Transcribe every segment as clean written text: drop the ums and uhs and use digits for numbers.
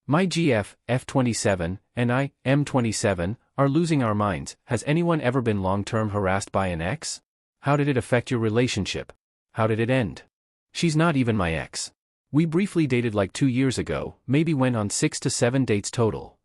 My GF, F27, and I, M27, are losing our minds. Has anyone ever been long-term harassed by an ex? How did it affect your relationship? How did it end? She's not even my ex. We briefly dated like 2 years ago, maybe went on 6 to 7 dates total.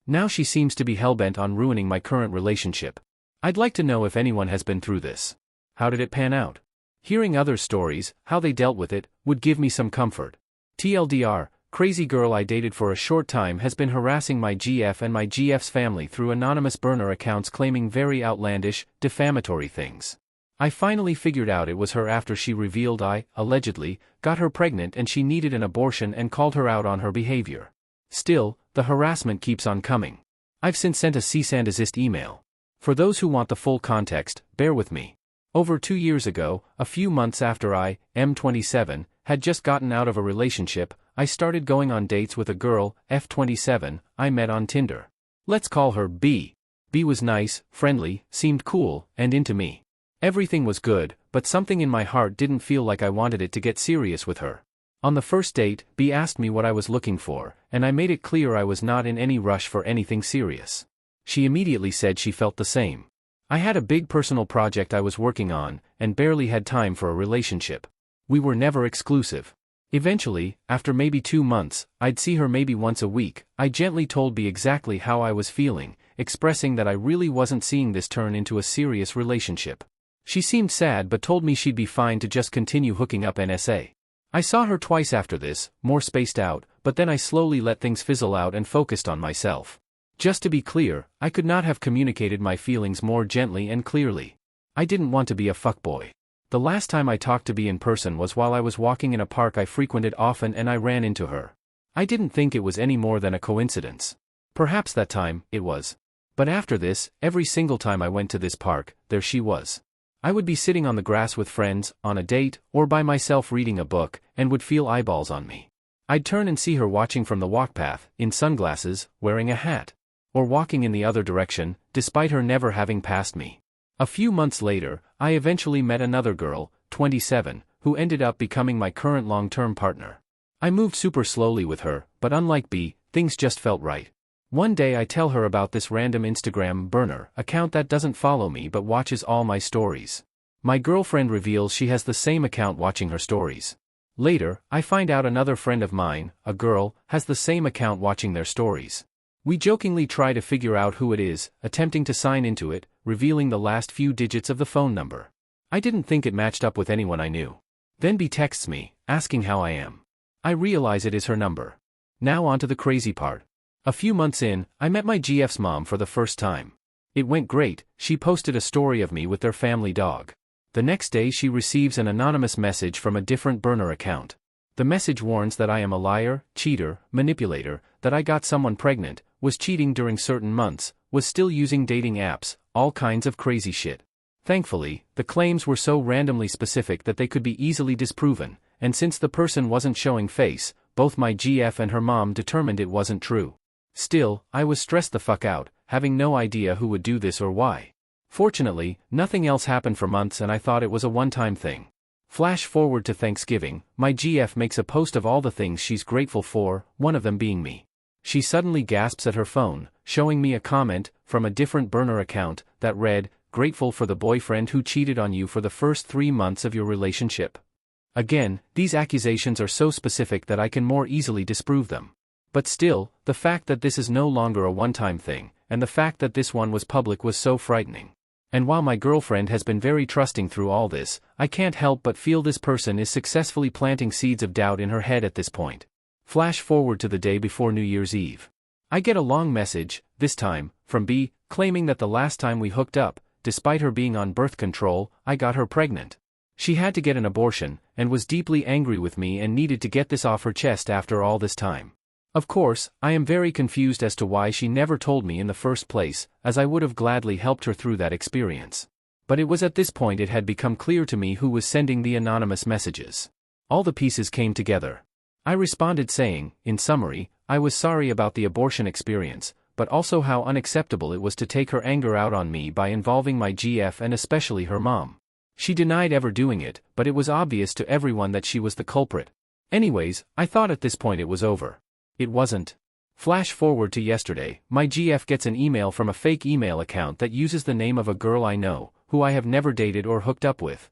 Now she seems to be hellbent on ruining my current relationship. I'd like to know if anyone has been through this. How did it pan out? Hearing other stories, how they dealt with it, would give me some comfort. TLDR, crazy girl I dated for a short time has been harassing my GF and my GF's family through anonymous burner accounts claiming very outlandish, defamatory things. I finally figured out it was her after she revealed I, allegedly, got her pregnant and she needed an abortion and called her out on her behavior. Still, the harassment keeps on coming. I've since sent a cease and desist email. For those who want the full context, bear with me. Over 2 years ago, a few months after I, M27, had just gotten out of a relationship, I started going on dates with a girl, F27, I met on Tinder. Let's call her B. B was nice, friendly, seemed cool, and into me. Everything was good, but something in my heart didn't feel like I wanted it to get serious with her. On the first date, B asked me what I was looking for, and I made it clear I was not in any rush for anything serious. She immediately said she felt the same. I had a big personal project I was working on, and barely had time for a relationship. We were never exclusive. Eventually, after maybe 2 months, I'd see her maybe once a week. I gently told B exactly how I was feeling, expressing that I really wasn't seeing this turn into a serious relationship. She seemed sad but told me she'd be fine to just continue hooking up NSA. I saw her twice after this, more spaced out, but then I slowly let things fizzle out and focused on myself. Just to be clear, I could not have communicated my feelings more gently and clearly. I didn't want to be a fuckboy. The last time I talked to B in person was while I was walking in a park I frequented often and I ran into her. I didn't think it was any more than a coincidence. Perhaps that time, it was. But after this, every single time I went to this park, there she was. I would be sitting on the grass with friends, on a date, or by myself reading a book, and would feel eyeballs on me. I'd turn and see her watching from the walkpath, in sunglasses, wearing a hat. Or walking in the other direction, despite her never having passed me. A few months later, I eventually met another girl, 27, who ended up becoming my current long-term partner. I moved super slowly with her, but unlike B, things just felt right. One day I tell her about this random Instagram burner account that doesn't follow me but watches all my stories. My girlfriend reveals she has the same account watching her stories. Later, I find out another friend of mine, a girl, has the same account watching their stories. We jokingly try to figure out who it is, attempting to sign into it, revealing the last few digits of the phone number. I didn't think it matched up with anyone I knew. Then B texts me, asking how I am. I realize it is her number. Now on to the crazy part. A few months in, I met my GF's mom for the first time. It went great. She posted a story of me with their family dog. The next day she receives an anonymous message from a different burner account. The message warns that I am a liar, cheater, manipulator, that I got someone pregnant, was cheating during certain months, was still using dating apps, all kinds of crazy shit. Thankfully, the claims were so randomly specific that they could be easily disproven, and since the person wasn't showing face, both my GF and her mom determined it wasn't true. Still, I was stressed the fuck out, having no idea who would do this or why. Fortunately, nothing else happened for months and I thought it was a one-time thing. Flash forward to Thanksgiving, my GF makes a post of all the things she's grateful for, one of them being me. She suddenly gasps at her phone, showing me a comment from a different burner account that read, "Grateful for the boyfriend who cheated on you for the first 3 months of your relationship." Again, these accusations are so specific that I can more easily disprove them. But still, the fact that this is no longer a one-time thing, and the fact that this one was public was so frightening. And while my girlfriend has been very trusting through all this, I can't help but feel this person is successfully planting seeds of doubt in her head at this point. Flash forward to the day before New Year's Eve. I get a long message, this time, from B, claiming that the last time we hooked up, despite her being on birth control, I got her pregnant. She had to get an abortion, and was deeply angry with me and needed to get this off her chest after all this time. Of course, I am very confused as to why she never told me in the first place, as I would have gladly helped her through that experience. But it was at this point it had become clear to me who was sending the anonymous messages. All the pieces came together. I responded saying, in summary, I was sorry about the abortion experience, but also how unacceptable it was to take her anger out on me by involving my GF and especially her mom. She denied ever doing it, but it was obvious to everyone that she was the culprit. Anyways, I thought at this point it was over. It wasn't. Flash forward to yesterday, my GF gets an email from a fake email account that uses the name of a girl I know, who I have never dated or hooked up with.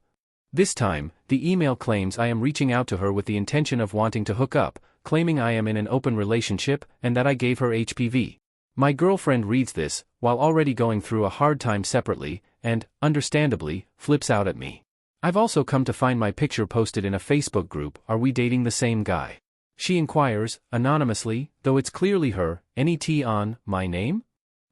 This time, the email claims I am reaching out to her with the intention of wanting to hook up, claiming I am in an open relationship and that I gave her HPV. My girlfriend reads this, while already going through a hard time separately, and, understandably, flips out at me. I've also come to find my picture posted in a Facebook group. Are we dating the same guy? She inquires, anonymously, though it's clearly her. Any tea on my name?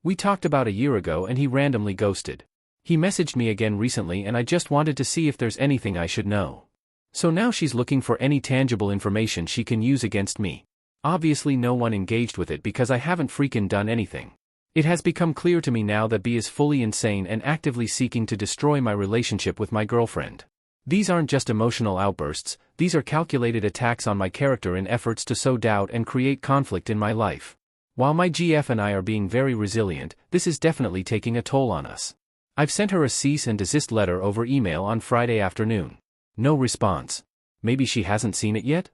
We talked about a year ago and he randomly ghosted. He messaged me again recently and I just wanted to see if there's anything I should know. So now she's looking for any tangible information she can use against me. Obviously no one engaged with it because I haven't freaking done anything. It has become clear to me now that B is fully insane and actively seeking to destroy my relationship with my girlfriend. These aren't just emotional outbursts, these are calculated attacks on my character in efforts to sow doubt and create conflict in my life. While my GF and I are being very resilient, this is definitely taking a toll on us. I've sent her a cease and desist letter over email on Friday afternoon. No response. Maybe she hasn't seen it yet?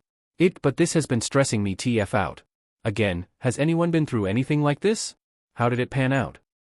But this has been stressing me TF out. Again, has anyone been through anything like this? How did it pan out?